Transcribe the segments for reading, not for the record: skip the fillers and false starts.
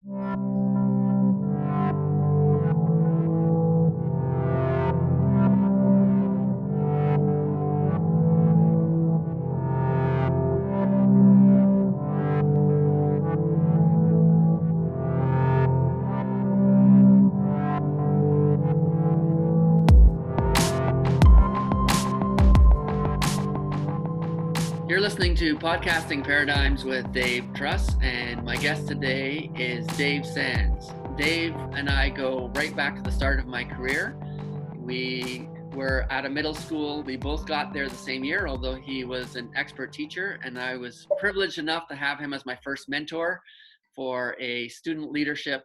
You're listening to Podcasting Paradigms with Dave Truss, and my guest today is Dave Sands. Dave and I go right back to the start of my career. We were at a middle school. We both got there the same year, although he was an expert teacher, and I was privileged enough to have him as my first mentor for a student leadership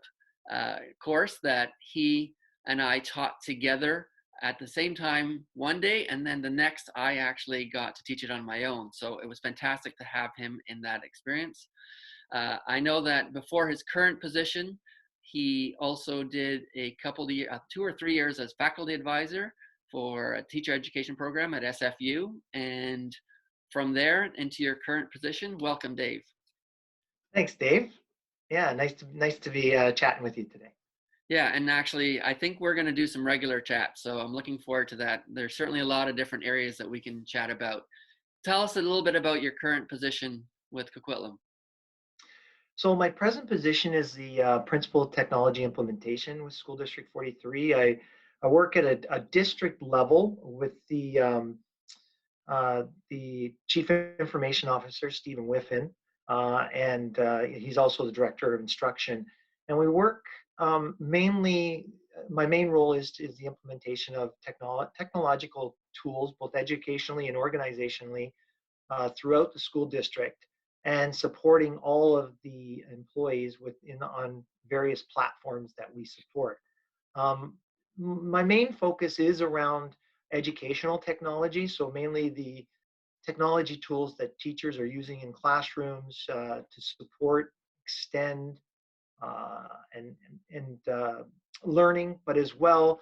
course that he and I taught together at the same time one day, and then the next I actually got to teach it on my own. So it was fantastic to have him in that experience. I know that before his current position, he also did a couple of 2 or 3 years as faculty advisor for a teacher education program at SFU. And from there into your current position, welcome, Dave. Thanks, Dave. Yeah, nice to be chatting with you today. Yeah, and actually, I think we're going to do some regular chats, so I'm looking forward to that. There's certainly a lot of different areas that we can chat about. Tell us a little bit about your current position with Coquitlam. So my present position is the Principal of Technology Implementation with School District 43. I work at a district level with the Chief Information Officer, Stephen Whiffen, and he's also the Director of Instruction. And we work mainly, my main role is the implementation of technological tools, both educationally and organizationally, throughout the school district, and supporting all of the employees on various platforms that we support. My main focus is around educational technology, so mainly the technology tools that teachers are using in classrooms to support, extend, and learning, but as well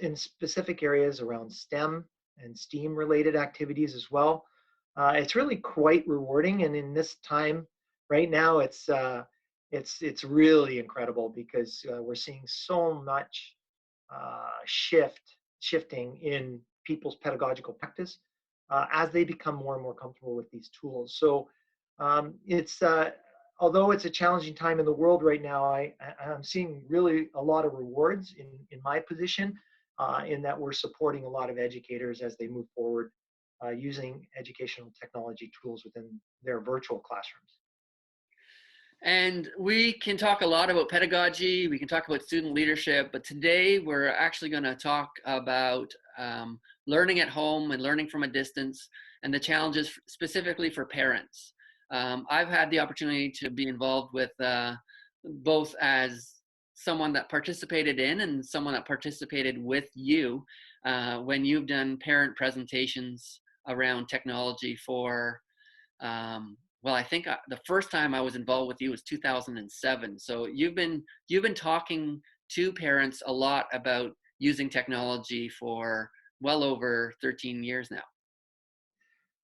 in specific areas around STEM and STEAM related activities as well. It's really quite rewarding, and in this time right now, it's really incredible because we're seeing so much shifting in people's pedagogical practice as they become more and more comfortable with these tools. So although it's a challenging time in the world right now, I'm seeing really a lot of rewards in my position, in that we're supporting a lot of educators as they move forward using educational technology tools within their virtual classrooms. And we can talk a lot about pedagogy, we can talk about student leadership, but today we're actually going to talk about learning at home and learning from a distance and the challenges specifically for parents. I've had the opportunity to be involved with both as someone that participated in and someone that participated with you when you've done parent presentations around technology for, well, I think the first time I was involved with you was 2007. So you've been talking to parents a lot about using technology for well over 13 years now.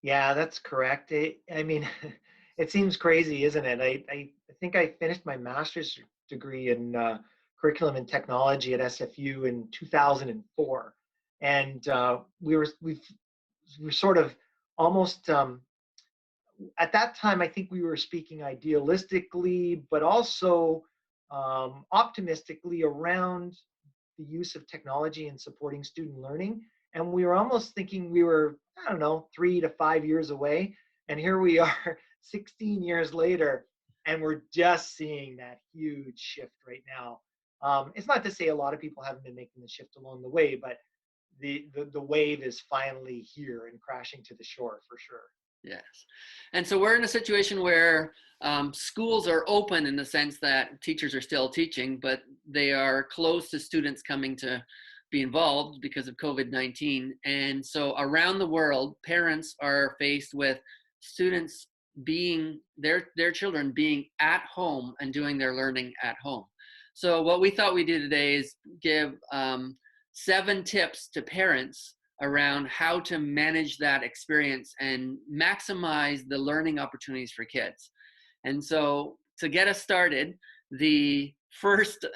Yeah, that's correct. I mean, it seems crazy, isn't it? I think I finished my master's degree in curriculum and technology at SFU in 2004, and we were sort of almost at that time. I think we were speaking idealistically, but also optimistically around the use of technology in supporting student learning. And we were almost thinking we were, I don't know, 3 to 5 years away. And here we are 16 years later, and we're just seeing that huge shift right now. It's not to say a lot of people haven't been making the shift along the way, but the wave is finally here and crashing to the shore for sure. Yes. And so we're in a situation where schools are open in the sense that teachers are still teaching, but they are closed to students coming to be involved because of COVID-19. And so around the world, parents are faced with students being, their children being at home and doing their learning at home. So what we thought we'd do today is give 7 tips to parents around how to manage that experience and maximize the learning opportunities for kids. And so to get us started, the first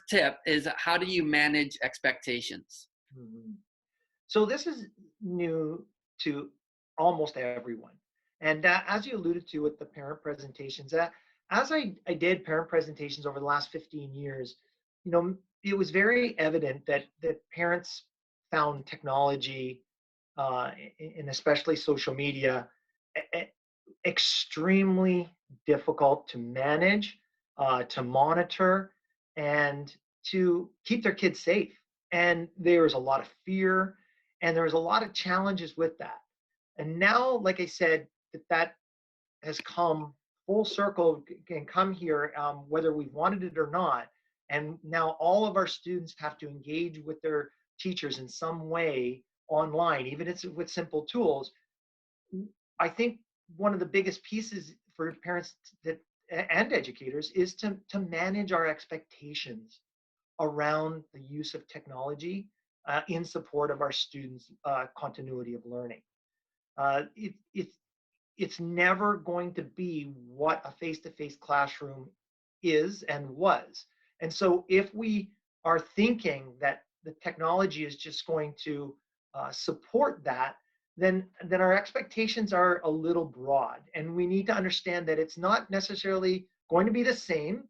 tip is, how do you manage expectations? Mhm. So this is new to almost everyone. And as you alluded to with the parent presentations, as I did parent presentations over the last 15 years, it was very evident that parents found technology, and especially social media, e- e- extremely difficult to manage, to monitor, and to keep their kids safe. And there was a lot of fear, and there was a lot of challenges with that. And now, like I said, that has come full circle and come here, whether we've wanted it or not. And now all of our students have to engage with their teachers in some way online, even if it's with simple tools. I think one of the biggest pieces for parents that and educators is to manage our expectations around the use of technology in support of our students' continuity of learning. It's never going to be what a face-to-face classroom is and was. And so if we are thinking that the technology is just going to support that, then our expectations are a little broad. And we need to understand that it's not necessarily going to be the same,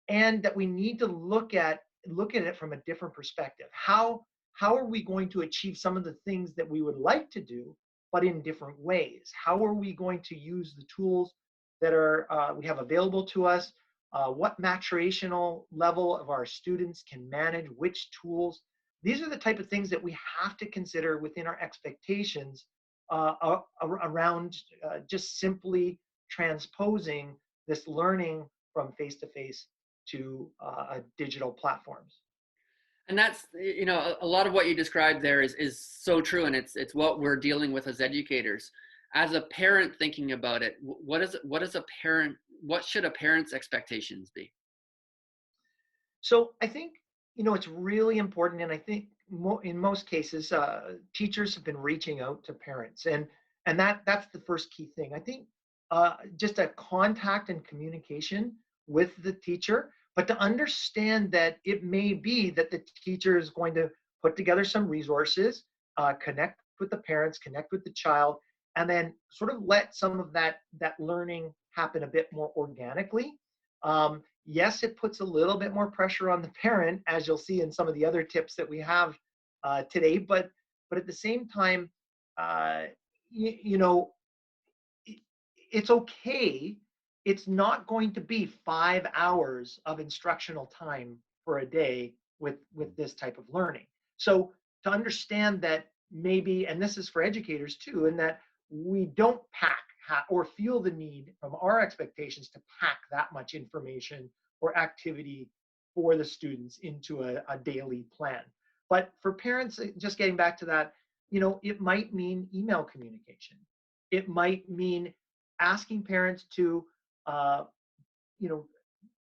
and that we need to look at it from a different perspective. How are we going to achieve some of the things that we would like to do, but in different ways? How are we going to use the tools that are we have available to us? What maturational level of our students can manage which tools? These are the type of things that we have to consider within our expectations around just simply transposing this learning from face to face to digital platforms. And that's, a lot of what you described there is so true, and it's what we're dealing with as educators. As a parent thinking about it, what should a parent's expectations be? So I think it's really important, and I think in most cases, teachers have been reaching out to parents, and that's the first key thing. I think just a contact and communication with the teacher, but to understand that it may be that the teacher is going to put together some resources, connect with the parents, connect with the child, and then sort of let some of that learning happen a bit more organically. Yes, it puts a little bit more pressure on the parent, as you'll see in some of the other tips that we have today. But at the same time, uh, you know, it's okay. It's not going to be 5 hours of instructional time for a day with this type of learning. So to understand that maybe, and this is for educators too, and that we don't pack or feel the need from our expectations to pack that much information or activity for the students into a daily plan. But for parents, just getting back to that, it might mean email communication. It might mean asking parents to, uh, you know,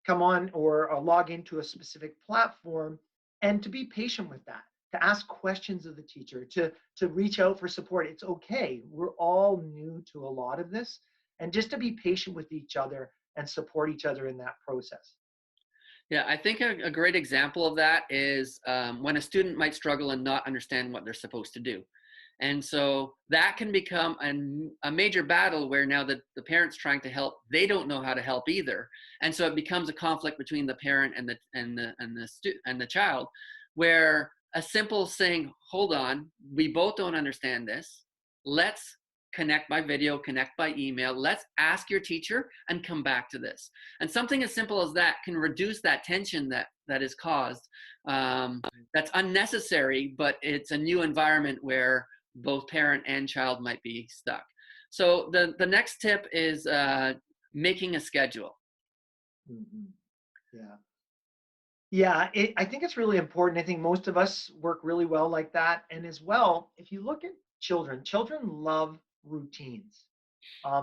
come on or log into a specific platform, and to be patient with that, to ask questions of the teacher, to reach out for support. It's okay. We're all new to a lot of this, and just to be patient with each other and support each other in that process. Yeah, I think a great example of that is when a student might struggle and not understand what they're supposed to do. And so that can become a major battle where now the parent's trying to help, they don't know how to help either. And so it becomes a conflict between the parent and the child, where a simple saying, hold on, we both don't understand this. Let's connect by video, connect by email. Let's ask your teacher and come back to this. And something as simple as that can reduce that tension that is caused. That's unnecessary, but it's a new environment where both parent and child might be stuck. So the next tip is making a schedule. Mm-hmm. Yeah. Yeah, I think it's really important. I think most of us work really well like that. And as well, if you look at children love routines.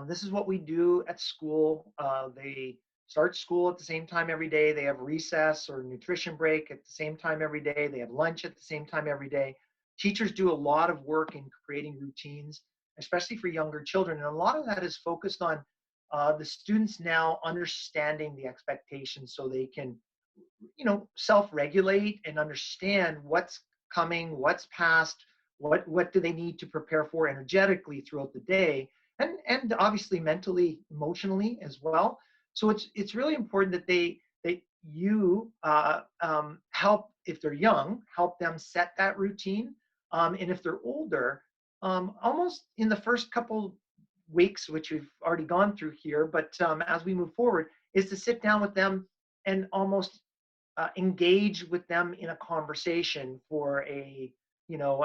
This is what we do at school. They start school at the same time every day. They have recess or nutrition break at the same time every day. They have lunch at the same time every day. Teachers do a lot of work in creating routines, especially for younger children. And a lot of that is focused on the students now understanding the expectations so they can, self-regulate and understand what's coming, what's past, what do they need to prepare for energetically throughout the day, and obviously mentally, emotionally as well. So it's really important that you help, if they're young, help them set that routine, and if they're older, almost in the first couple weeks, which we've already gone through here, but as we move forward, is to sit down with them and almost engage with them in a conversation for an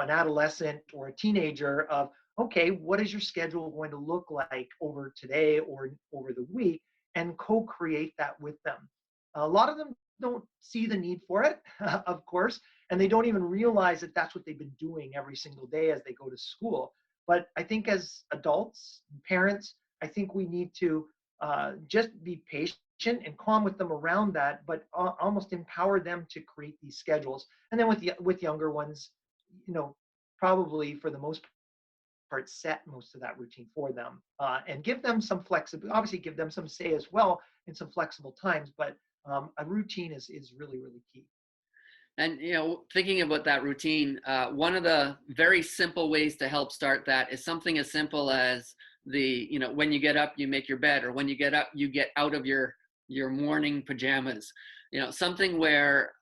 adolescent or a teenager of, okay, what is your schedule going to look like over today or over the week, and co-create that with them. A lot of them don't see the need for it, of course, and they don't even realize that that's what they've been doing every single day as they go to school. But I think as adults, parents, I think we need to just be patient and calm with them around that, but almost empower them to create these schedules. And then with younger ones, probably for the most part, set most of that routine for them, and give them some flexibility. Obviously, give them some say as well in some flexible times, but a routine is really, really key. And thinking about that routine, one of the very simple ways to help start that is something as simple as when you get up, you make your bed, or when you get up, you get out of your morning pajamas. Something where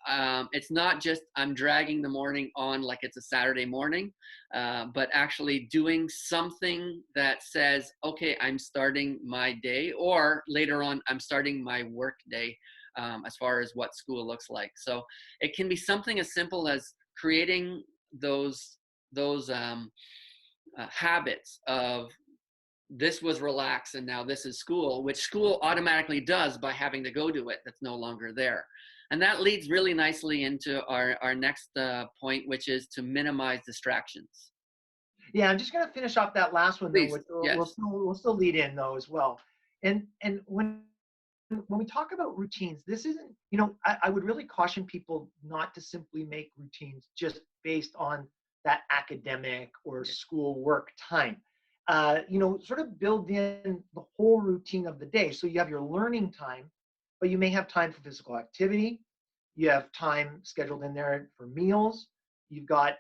it's not just I'm dragging the morning on like it's a Saturday morning, but actually doing something that says, okay, I'm starting my day, or later on, I'm starting my work day. As far as what school looks like. So it can be something as simple as creating those habits of this was relaxed and now this is school, which school automatically does by having to go to it. That's no longer there. And that leads really nicely into our next point, which is to minimize distractions. Yeah, I'm just going to finish off that last one though, Please, which yes. we'll still lead in though as well. And when we talk about routines, this isn't, I would really caution people not to simply make routines just based on that academic or school work time. Sort of build in the whole routine of the day. So you have your learning time, but you may have time for physical activity. You have time scheduled in there for meals. You've got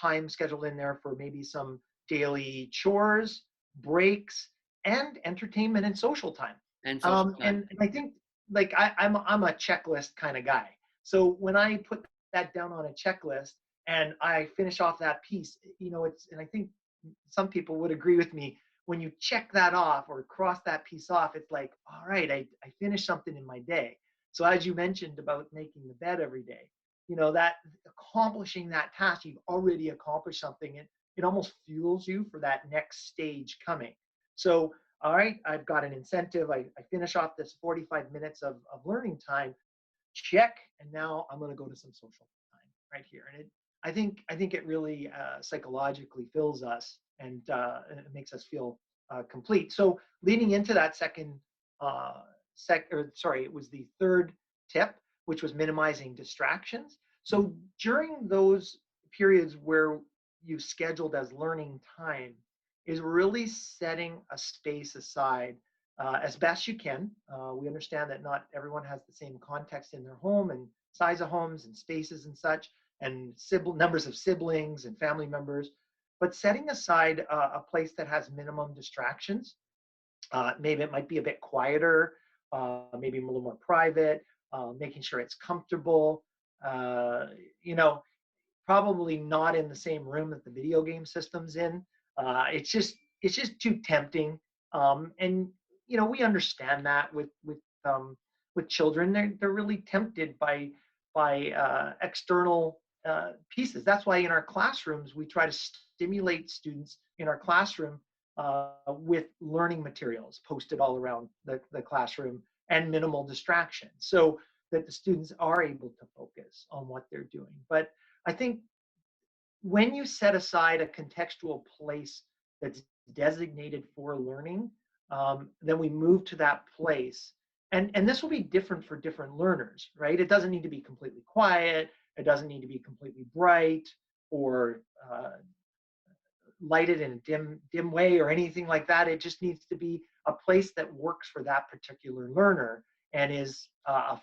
time scheduled in there for maybe some daily chores, breaks, and entertainment and social time. And social time. And I think like I'm a checklist kind of guy. So when I put that down on a checklist and I finish off that piece, and I think some people would agree with me, when you check that off or cross that piece off, it's like, all right, I finished something in my day. So as you mentioned about making the bed every day, that accomplishing that task, you've already accomplished something, and it almost fuels you for that next stage coming. So all right, I've got an incentive. I finish off this 45 minutes of learning time, check, and now I'm going to go to some social time right here. And I think it really psychologically fills us, and it makes us feel complete. So leading into that it was the third tip, which was minimizing distractions. So during those periods where you've scheduled as learning time, is really setting a space aside as best you can. We understand that not everyone has the same context in their home and size of homes and spaces and such, and numbers of siblings and family members, but setting aside a place that has minimum distractions. Maybe it might be a bit quieter, maybe a little more private, making sure it's comfortable. Probably not in the same room that the video game system's in. It's just too tempting, and we understand that with children, they're really tempted by external pieces. That's why in our classrooms we try to stimulate students in our classroom with learning materials posted all around the classroom and minimal distraction, so that the students are able to focus on what they're doing. But I think when you set aside a contextual place that's designated for learning, then we move to that place. And this will be different for different learners, right? It doesn't need to be completely quiet. It doesn't need to be completely bright or lighted in a dim way or anything like that. It just needs to be a place that works for that particular learner and is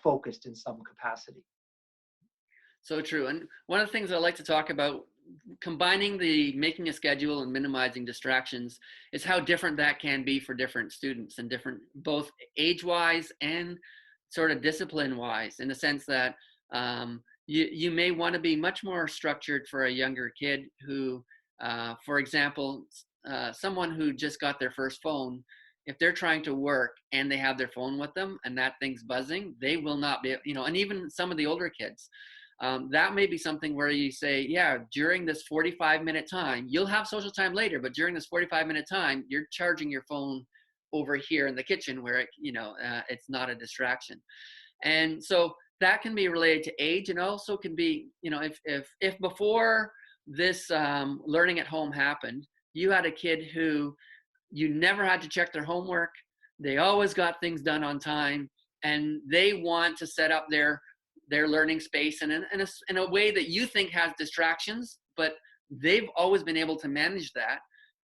focused in some capacity. So true. And one of the things I like to talk about, combining the making a schedule and minimizing distractions, is how different that can be for different students and different, both age wise and sort of discipline wise, in the sense that you may want to be much more structured for a younger kid who, for example, someone who just got their first phone. If they're trying to work and they have their phone with them and that thing's buzzing, they will not be, and even some of the older kids, that may be something where you say, yeah, during this 45-minute time, you'll have social time later, but during this 45-minute time, you're charging your phone over here in the kitchen where it's not a distraction. And so that can be related to age, and also can be, if before this learning at home happened, you had a kid who you never had to check their homework, they always got things done on time, and they want to set up their learning space and in a way that you think has distractions, but they've always been able to manage that,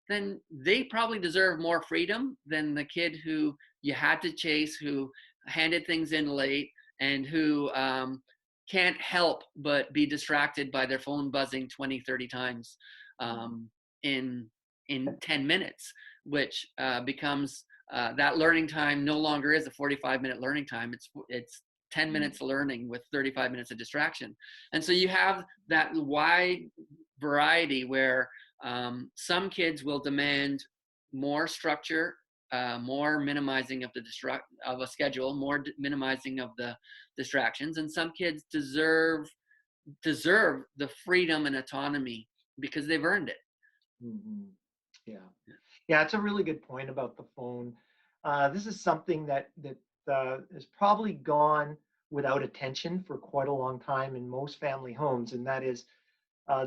then they probably deserve more freedom than the kid who you had to chase, who handed things in late, and who can't help but be distracted by their phone buzzing 20, 30 times in 10 minutes, which becomes that learning time no longer is a 45-minute learning time. It's 10 minutes of learning with 35 minutes of distraction. And so you have that wide variety where some kids will demand more structure, more minimizing of of a schedule, more minimizing of the distractions, and some kids deserve the freedom and autonomy because they've earned it. Mm-hmm. Yeah, it's a really good point about the phone. This is something that has probably gone without attention for quite a long time in most family homes, and that is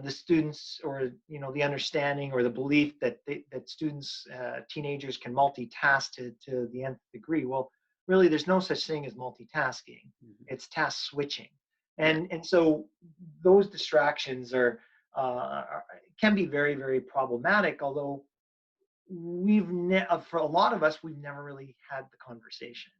the students, or the understanding or the belief that students, teenagers, can multitask to the nth degree. Well, really, there's no such thing as multitasking. Mm-hmm. It's task switching, and so those distractions can be very, very problematic. Although for a lot of us, we've never really had the conversation.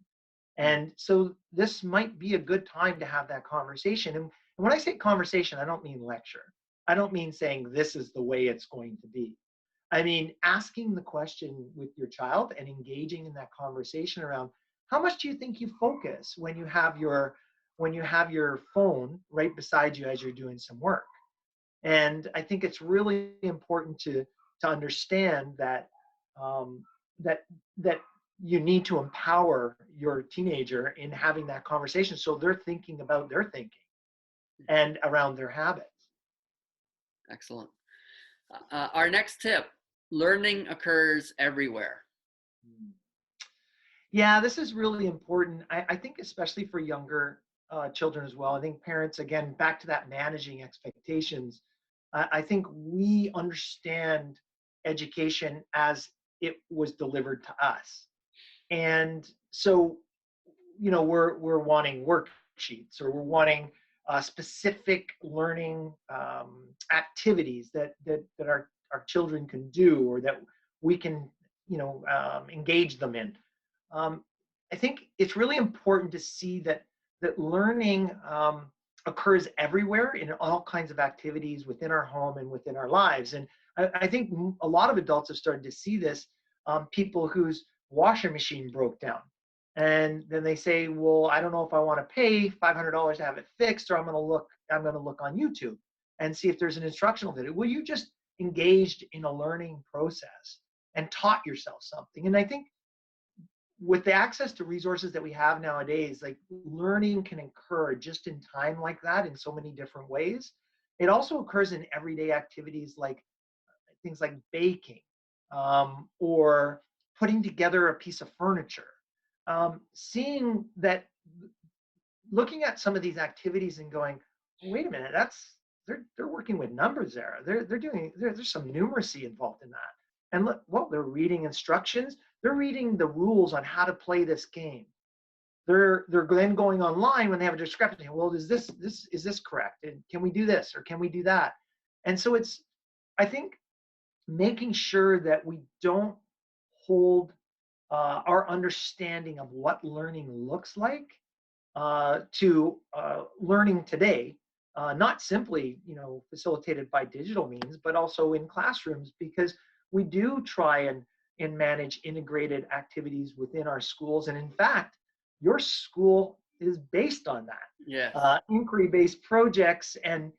And so this might be a good time to have that conversation. And when I say conversation, I don't mean lecture. I don't mean saying this is the way it's going to be. I mean asking the question with your child and engaging in that conversation around, how much do you think you focus when you have your phone right beside you as you're doing some work? And I think it's really important to understand that that you need to empower your teenager in having that conversation, so they're thinking about their thinking and around their habits. Excellent. Our next tip: learning occurs everywhere. Yeah, this is really important. I think especially for younger children as well. I think parents, again, back to that managing expectations, I think we understand education as it was delivered to us. And so, we're wanting worksheets, or we're wanting specific learning activities that our children can do, or that we can, engage them in. I think it's really important to see that learning occurs everywhere in all kinds of activities within our home and within our lives. And I think a lot of adults have started to see this. People whose washing machine broke down, and then they say, well, I don't know if I want to pay $500 to have it fixed, or I'm going to look on YouTube and see if there's an instructional video. Well, you just engaged in a learning process and taught yourself something. And I think with the access to resources that we have nowadays, like, learning can occur just in time like that in so many different ways. It also occurs in everyday activities, like things like baking, or putting together a piece of furniture. Seeing that, looking at some of these activities and going, wait a minute, they're working with numbers there. There's some numeracy involved in that. And look, well, they're reading instructions. They're reading the rules on how to play this game. They're then going online when they have a discrepancy. Well, is this correct? And can we do this, or can we do that? And so I think, making sure that we don't hold our understanding of what learning looks like to learning today, not simply, facilitated by digital means, but also in classrooms, because we do try and manage integrated activities within our schools. And in fact, your school is based on that. Yes. Inquiry-based projects and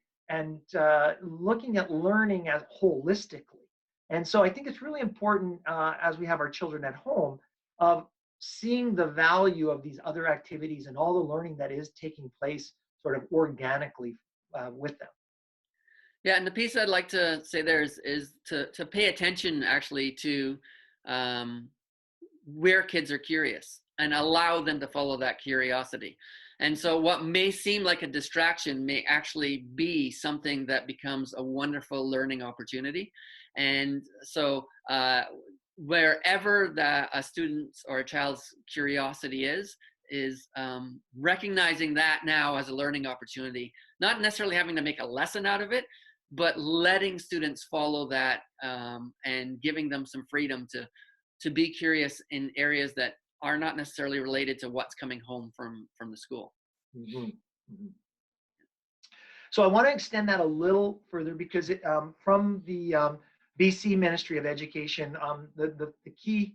looking at learning as holistically. And so I think it's really important as we have our children at home of seeing the value of these other activities and all the learning that is taking place sort of organically with them. Yeah, and the piece I'd like to say there is to pay attention actually to um, where kids are curious and allow them to follow that curiosity. And so what may seem like a distraction may actually be something that becomes a wonderful learning opportunity. And so wherever a student's or a child's curiosity is recognizing that now as a learning opportunity, not necessarily having to make a lesson out of it, but letting students follow that and giving them some freedom to be curious in areas that are not necessarily related to what's coming home from the school. Mm-hmm. Mm-hmm. So I want to extend that a little further because from the BC Ministry of Education, the key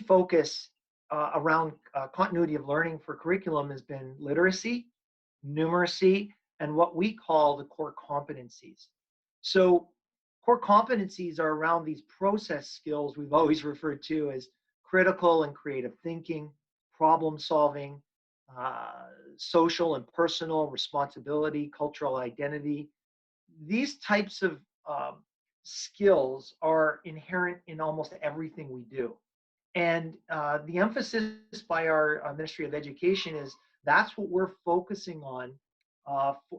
focus around continuity of learning for curriculum has been literacy, numeracy, and what we call the core competencies. So core competencies are around these process skills we've always referred to as critical and creative thinking, problem solving, social and personal responsibility, cultural identity. These types of skills are inherent in almost everything we do. And the emphasis by our Ministry of Education is that's what we're focusing on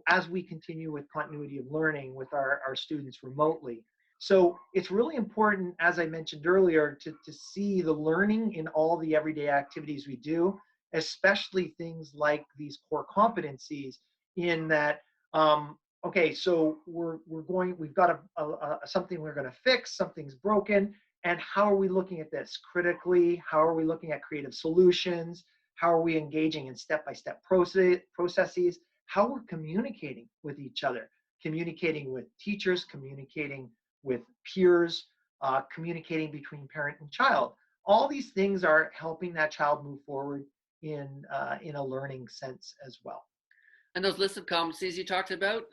as we continue with continuity of learning with our students remotely. So it's really important, as I mentioned earlier, to see the learning in all the everyday activities we do, especially things like these core competencies in that, okay, so we've got something we're going to fix, something's broken, and how are we looking at this critically? How are we looking at creative solutions? How are we engaging in step-by-step processes? How we're communicating with each other, communicating with teachers, communicating with peers, communicating between parent and child. All these things are helping that child move forward in a learning sense as well. And those list of competencies you talked about,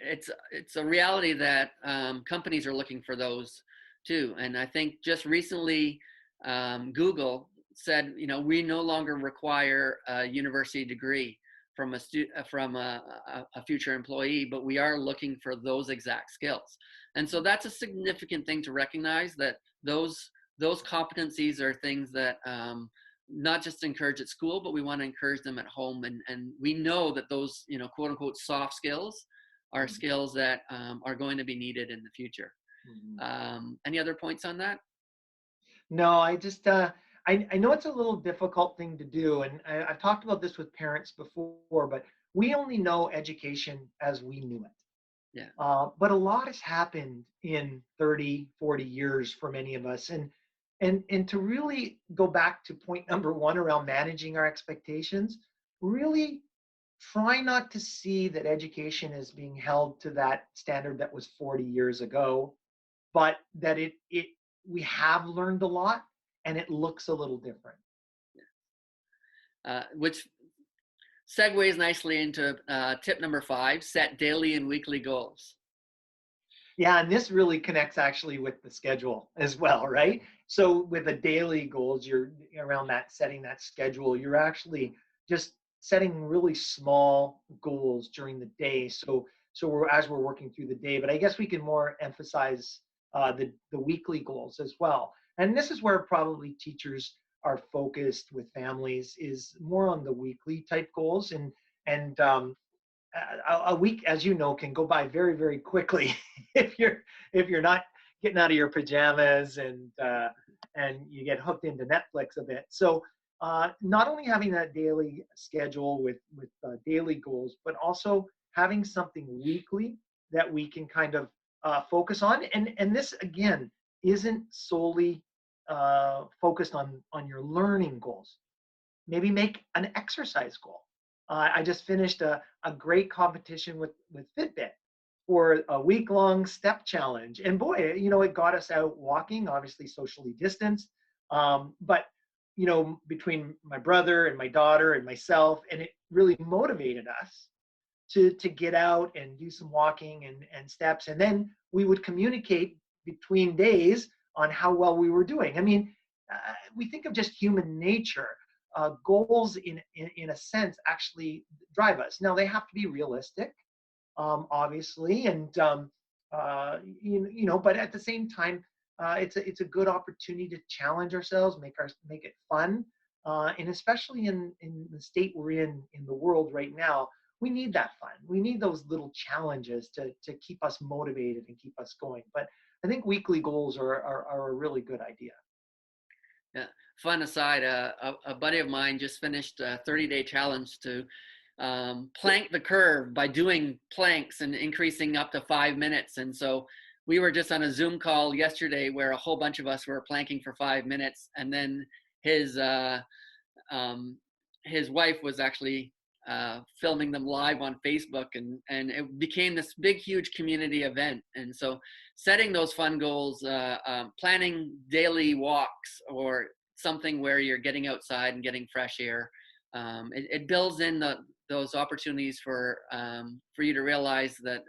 it's a reality that companies are looking for those too. And I think just recently, Google said, we no longer require a university degree from a future employee, but we are looking for those exact skills. And so that's a significant thing to recognize, that those competencies are things that not just encourage at school, but we want to encourage them at home. And we know that those, quote unquote, soft skills are skills that are going to be needed in the future. Any other points on that? No, I just, I know it's a little difficult thing to do. And I've talked about this with parents before, but we only know education as we knew it. Yeah. But a lot has happened in 30, 40 years for many of us. And to really go back to point number one around managing our expectations, really try not to see that education is being held to that standard that was 40 years ago, but that we have learned a lot and it looks a little different. Which segues nicely into tip number 5, set daily and weekly goals. Yeah, and this really connects actually with the schedule as well, right? So with the daily goals, you're around that, setting that schedule, you're actually just setting really small goals during the day. So as we're working through the day, but I guess we can more emphasize the weekly goals as well. And this is where probably teachers are focused with families, is more on the weekly type goals. And a week, as you know, can go by very, very quickly if you're not getting out of your pajamas and you get hooked into Netflix a bit. So not only having that daily schedule with daily goals, but also having something weekly that we can kind of focus on. And this again isn't solely focused on your learning goals. Maybe make an exercise goal. I just finished a great competition with Fitbit for a week-long step challenge. And boy, it got us out walking, obviously socially distanced. But, between my brother and my daughter and myself, and it really motivated us to get out and do some walking and steps. And then we would communicate between days on how well we were doing. I mean, we think of just human nature. Goals, in a sense, actually drive us. Now, they have to be realistic, obviously, and but at the same time, it's a good opportunity to challenge ourselves, make it fun, and especially in the state we're in the world right now, we need that fun. We need those little challenges to keep us motivated and keep us going. But I think weekly goals are a really good idea. Yeah. Fun aside, a buddy of mine just finished a 30-day challenge to plank the curve by doing planks and increasing up to 5 minutes. And so we were just on a Zoom call yesterday where a whole bunch of us were planking for 5 minutes, and then his wife was actually filming them live on Facebook, and it became this big, huge community event. And so setting those fun goals, planning daily walks or something where you're getting outside and getting fresh air, it builds in those opportunities for you to realize that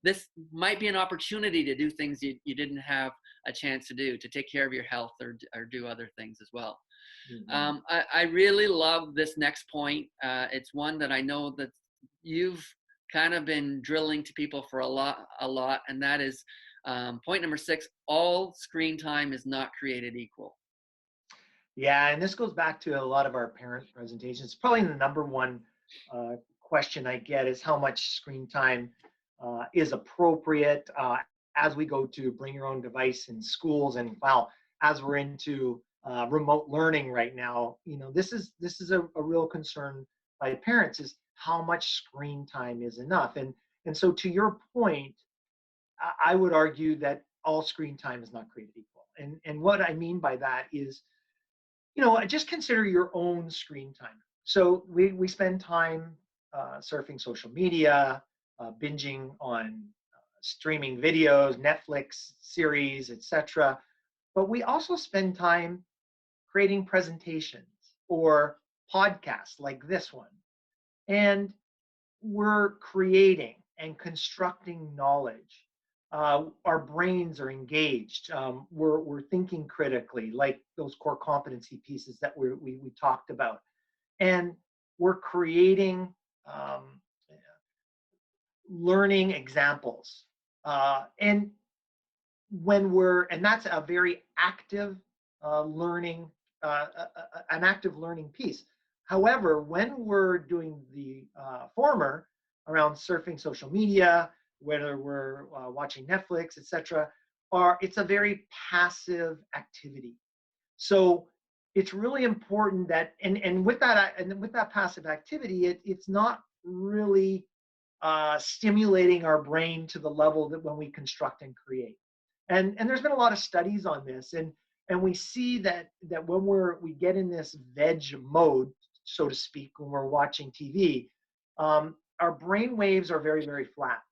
this might be an opportunity to do things you didn't have a chance to do, to take care of your health or do other things as well. Mm-hmm. I really love this next point. It's one that I know that you've kind of been drilling to people for a lot, and that is point number 6: all screen time is not created equal. Yeah, and this goes back to a lot of our parent presentations. Probably the number one question I get is how much screen time is appropriate as we go to bring your own device in schools, and as we're into remote learning right now. This is a real concern by parents, is how much screen time is enough. And so, to your point, I would argue that all screen time is not created equal. And what I mean by that is, just consider your own screen time. So we spend time surfing social media, binging on streaming videos, Netflix series, etc. But we also spend time creating presentations or podcasts like this one. And we're creating and constructing knowledge. Our brains are engaged. We're thinking critically, like those core competency pieces that we talked about. And we're creating learning examples. And that's a very active learning, an active learning piece. However, when we're doing the former around surfing social media, whether we're watching Netflix, etc., it's a very passive activity. So it's really important that, and with that passive activity, it's not really stimulating our brain to the level that when we construct and create. And there's been a lot of studies on this, and we see that when we get in this veg mode, so to speak, when we're watching TV, our brain waves are very, very flat.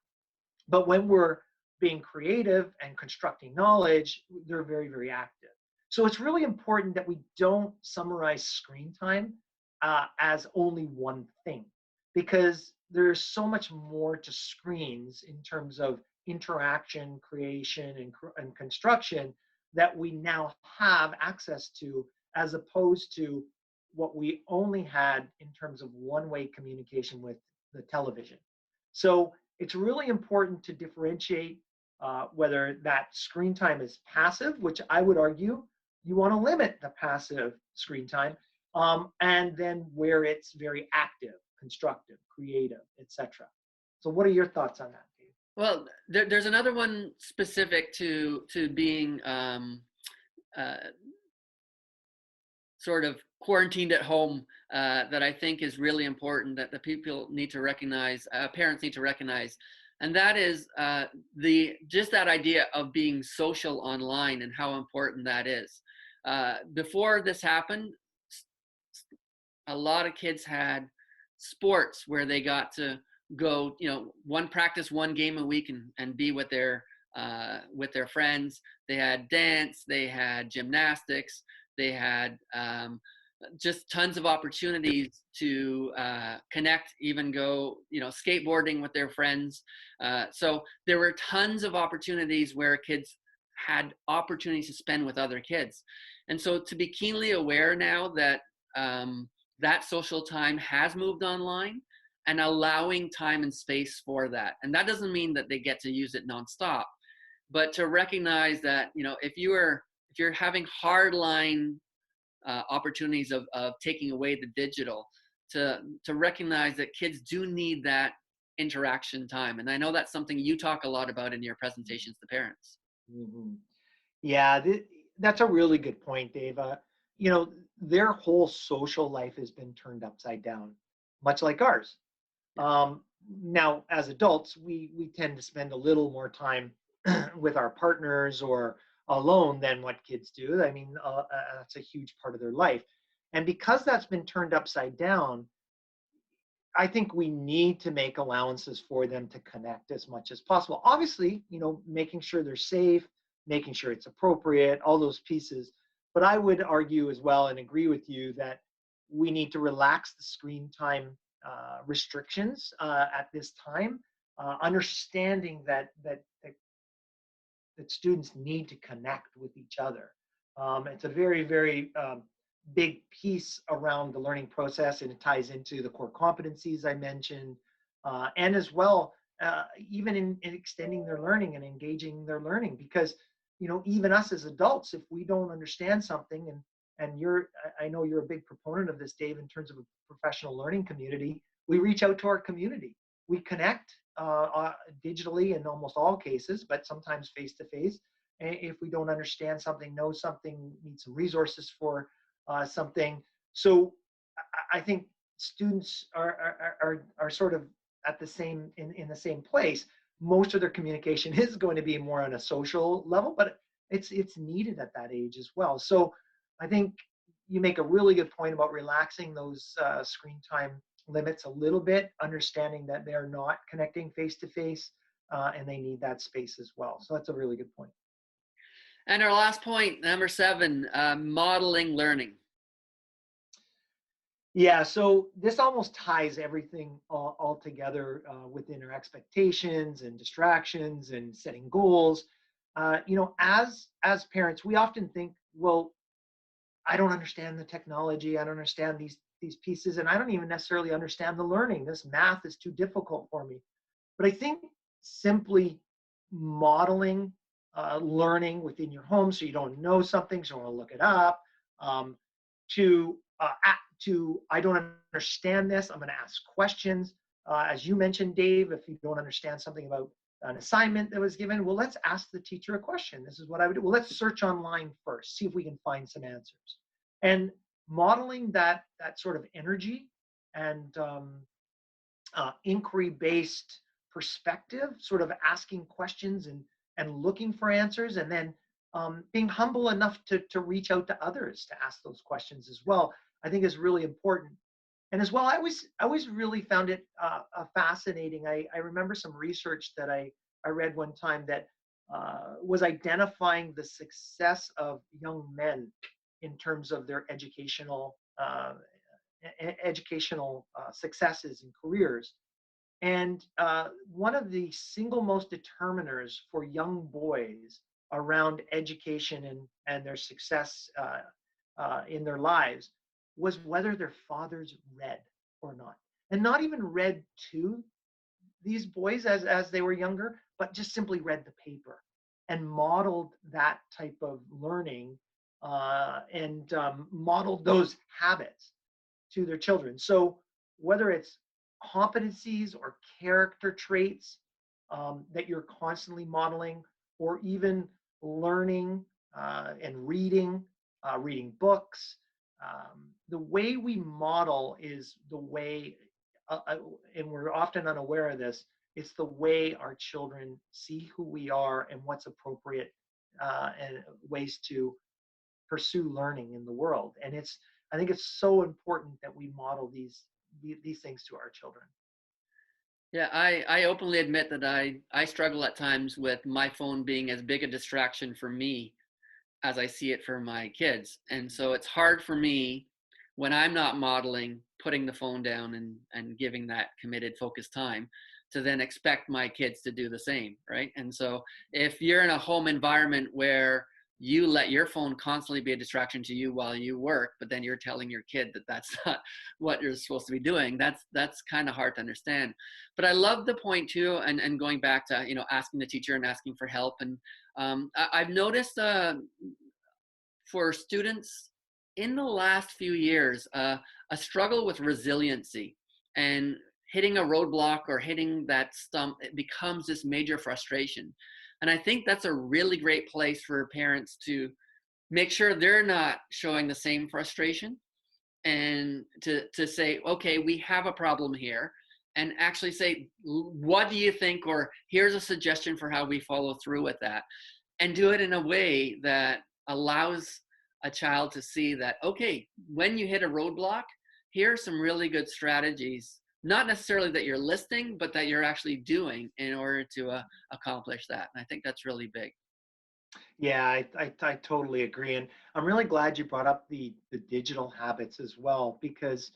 But when we're being creative and constructing knowledge, they're very, very active. So it's really important that we don't summarize screen time as only one thing, because there's so much more to screens in terms of interaction, creation, and construction that we now have access to, as opposed to what we only had in terms of one-way communication with the television. So it's really important to differentiate whether that screen time is passive, which I would argue you want to limit the passive screen time, and then where it's very active, constructive, creative, etc. So what are your thoughts on that, Dave? Well, there's another one specific to being sort of quarantined at home that I think is really important, that the people need to recognize, parents need to recognize. and that is the just that idea of being social online and how important that is. Before this happened, a lot of kids had sports where they got to go, one practice, one game a week, and be with their friends. They had dance, they had gymnastics, they had just tons of opportunities to connect, even go, skateboarding with their friends. So there were tons of opportunities where kids had opportunities to spend with other kids. And so to be keenly aware now that that social time has moved online, and allowing time and space for that. And that doesn't mean that they get to use it nonstop, but to recognize that, if you're having hardline opportunities of taking away the digital, to recognize that kids do need that interaction time. And I know that's something you talk a lot about in your presentations to parents. Mhm. Yeah, that's a really good point, Dave. Their whole social life has been turned upside down, much like ours. Now, as adults, we tend to spend a little more time with our partners or alone than what kids do. I mean, that's a huge part of their life. And because that's been turned upside down, I think we need to make allowances for them to connect as much as possible. Obviously, making sure they're safe, making sure it's appropriate, all those pieces. But I would argue as well and agree with you that we need to relax the screen time restrictions at this time, understanding that students need to connect with each other. It's a very, very big piece around the learning process, and it ties into the core competencies I mentioned, and as well, even in extending their learning and engaging their learning. Because even us as adults, if we don't understand something, and I know you're a big proponent of this, Dave, in terms of a professional learning community, we reach out to our community. We connect digitally in almost all cases, but sometimes face to face. If we don't understand something, know something, need some resources for something. So I think students are sort of at the same in the same place. Most of their communication is going to be more on a social level, but it's needed at that age as well. So I think you make a really good point about relaxing those screen time limits a little bit, understanding that they're not connecting face to face, and they need that space as well. So that's a really good point. And our last point, number 7, modeling learning. Yeah, so this almost ties everything all together within our expectations and distractions and setting goals. As parents, we often think, well, I don't understand the technology. I don't understand these pieces, and I don't even necessarily understand the learning. This math is too difficult for me. But I think simply modeling learning within your home, so you don't know something, so you want to look it up. Um, to I don't understand this. I'm going to ask questions. As you mentioned, Dave, if you don't understand something about an assignment that was given, well, let's ask the teacher a question. This is what I would do. Well, let's search online first, see if we can find some answers. And modeling that sort of energy and inquiry-based perspective, sort of asking questions and looking for answers, and then being humble enough to reach out to others to ask those questions as well, I think is really important. And as well, I always really found it fascinating. I remember some research that I read one time that was identifying the success of young men in terms of their educational successes and careers. And one of the single most determiners for young boys around education and their success in their lives was whether their fathers read or not. And not even read to these boys as they were younger, but just simply read the paper and modeled that type of learning and modeled those habits to their children. So whether it's competencies or character traits that you're constantly modeling, or even learning and reading books, the way we model is the way, and we're often unaware of this, It's the way our children see who we are and what's appropriate, and ways to pursue learning in the world. And I think it's so important that we model these things to our children. Yeah, I openly admit that I struggle at times with my phone being as big a distraction for me as I see it for my kids. And so it's hard for me when I'm not modeling, putting the phone down and giving that committed, focused time to then expect my kids to do the same, right? And so if you're in a home environment where you let your phone constantly be a distraction to you while you work, but then you're telling your kid that that's not what you're supposed to be doing, that's kind of hard to understand. But I love the point too, and going back to, asking the teacher and asking for help. And I've noticed for students in the last few years, a struggle with resiliency, and hitting a roadblock or hitting that stump, it becomes this major frustration. And I think that's a really great place for parents to make sure they're not showing the same frustration, and to say, okay, we have a problem here, and actually say, what do you think, or here's a suggestion for how we follow through with that, and do it in a way that allows a child to see that, okay, when you hit a roadblock, here are some really good strategies, not necessarily that you're listing, but that you're actually doing in order to accomplish that. And I think that's really big. Yeah, I totally agree. And I'm really glad you brought up the digital habits as well, because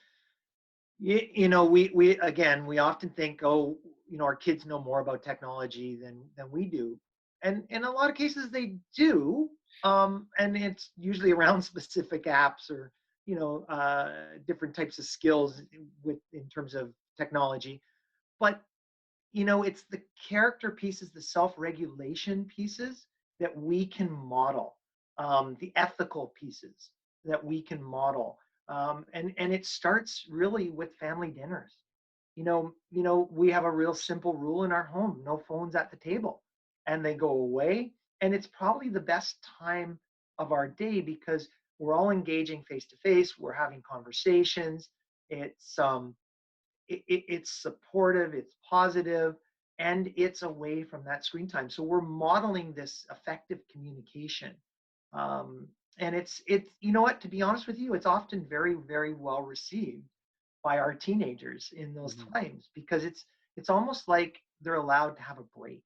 we again, we often think, oh, our kids know more about technology than we do, and in a lot of cases they do, and it's usually around specific apps or different types of skills in terms of technology. But it's the character pieces, the self-regulation pieces that we can model, the ethical pieces that we can model, and it starts really with family dinners. We have a real simple rule in our home: no phones at the table, and they go away. And it's probably the best time of our day because we're all engaging face to face. We're having conversations. It's supportive, it's positive, and it's away from that screen time. So we're modeling this effective communication. And it's what, to be honest with you, it's often very, very well received by our teenagers in those Mm-hmm. times, because it's almost like they're allowed to have a break.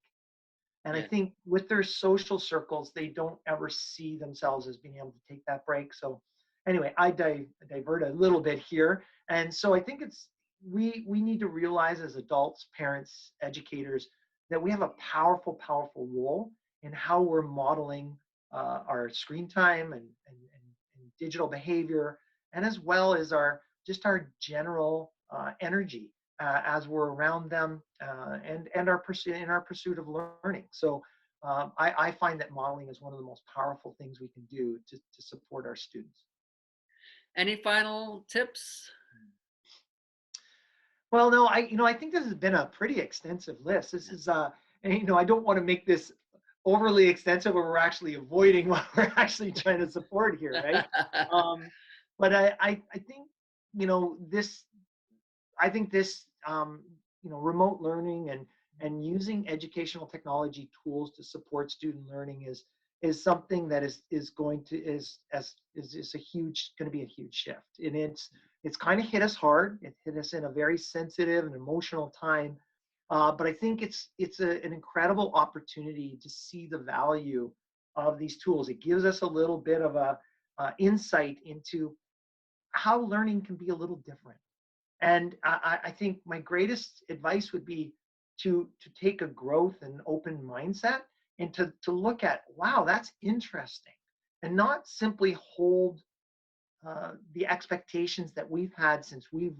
And I Yeah. think with their social circles, they don't ever see themselves as being able to take that break. So anyway, I divert a little bit here. And so I think we need to realize as adults, parents, educators, that we have a powerful, powerful role in how we're modeling our screen time and digital behavior, and as well as our general energy as we're around them, and in our pursuit of learning. So I find that modeling is one of the most powerful things we can do to support our students. Any final tips? Well, no, I think this has been a pretty extensive list. This is, and, I don't want to make this overly extensive where we're actually avoiding what we're actually trying to support here, right? But I think, this, remote learning and using educational technology tools to support student learning is something that is going to is a huge going to be a huge shift. And it's kind of hit us hard. It hit us in a very sensitive and emotional time. But I think an incredible opportunity to see the value of these tools. It gives us a little bit of a insight into how learning can be a little different. And I think my greatest advice would be to take a growth and open mindset, and to look at, wow, that's interesting, and not simply hold the expectations that we've had since we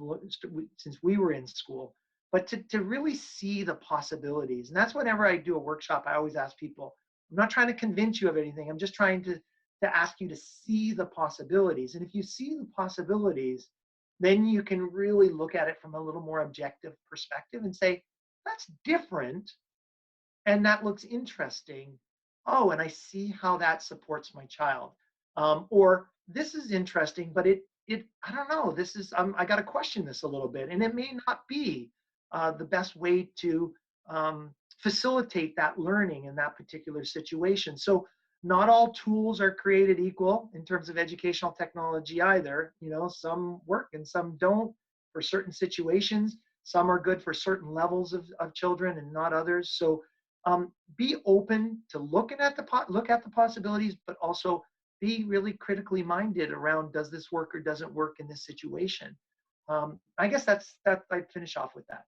were in school, but to really see the possibilities. And that's whenever I do a workshop, I always ask people, I'm not trying to convince you of anything. I'm just trying to ask you to see the possibilities. And if you see the possibilities, then you can really look at it from a little more objective perspective and say, that's different and that looks interesting. Oh, and I see how that supports my child. Or this is interesting, but I don't know. This is I got to question this a little bit, and it may not be the best way to facilitate that learning in that particular situation. So not all tools are created equal in terms of educational technology either. You know, some work and some don't for certain situations. Some are good for certain levels of children and not others. So be open to looking at look at the possibilities, but also be really critically minded around, does this work or doesn't work in this situation. I guess that I'd finish off with that.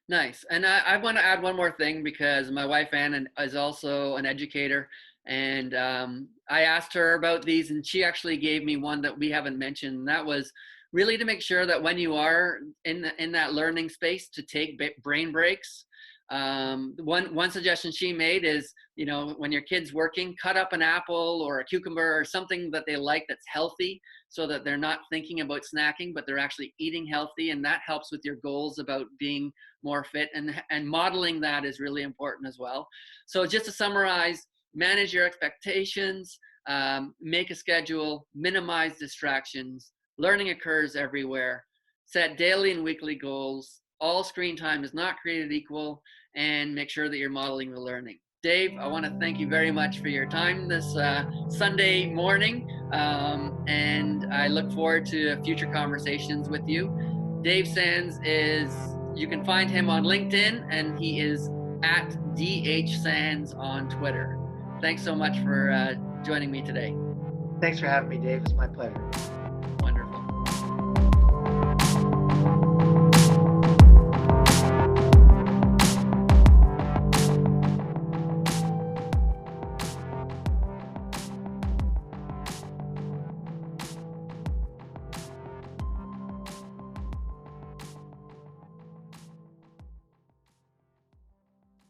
Nice. And I want to add one more thing, because my wife Ann is also an educator, and I asked her about these, and she actually gave me one that we haven't mentioned. And that was really to make sure that when you are in that learning space, to take brain breaks. One suggestion she made is, you know, when your kid's working, cut up an apple or a cucumber or something that they like that's healthy, so that they're not thinking about snacking, but they're actually eating healthy. And that helps with your goals about being more fit, and modeling that is really important as well. So just to summarize, manage your expectations, make a schedule, minimize distractions. Learning occurs everywhere. Set daily and weekly goals. All screen time is not created equal, and make sure that you're modeling the learning. Dave, I want to thank you very much for your time this Sunday morning, and I look forward to future conversations with you. Dave Sands you can find him on LinkedIn, and he is at DHSANDS on Twitter. Thanks so much for joining me today. Thanks for having me, Dave. It's my pleasure.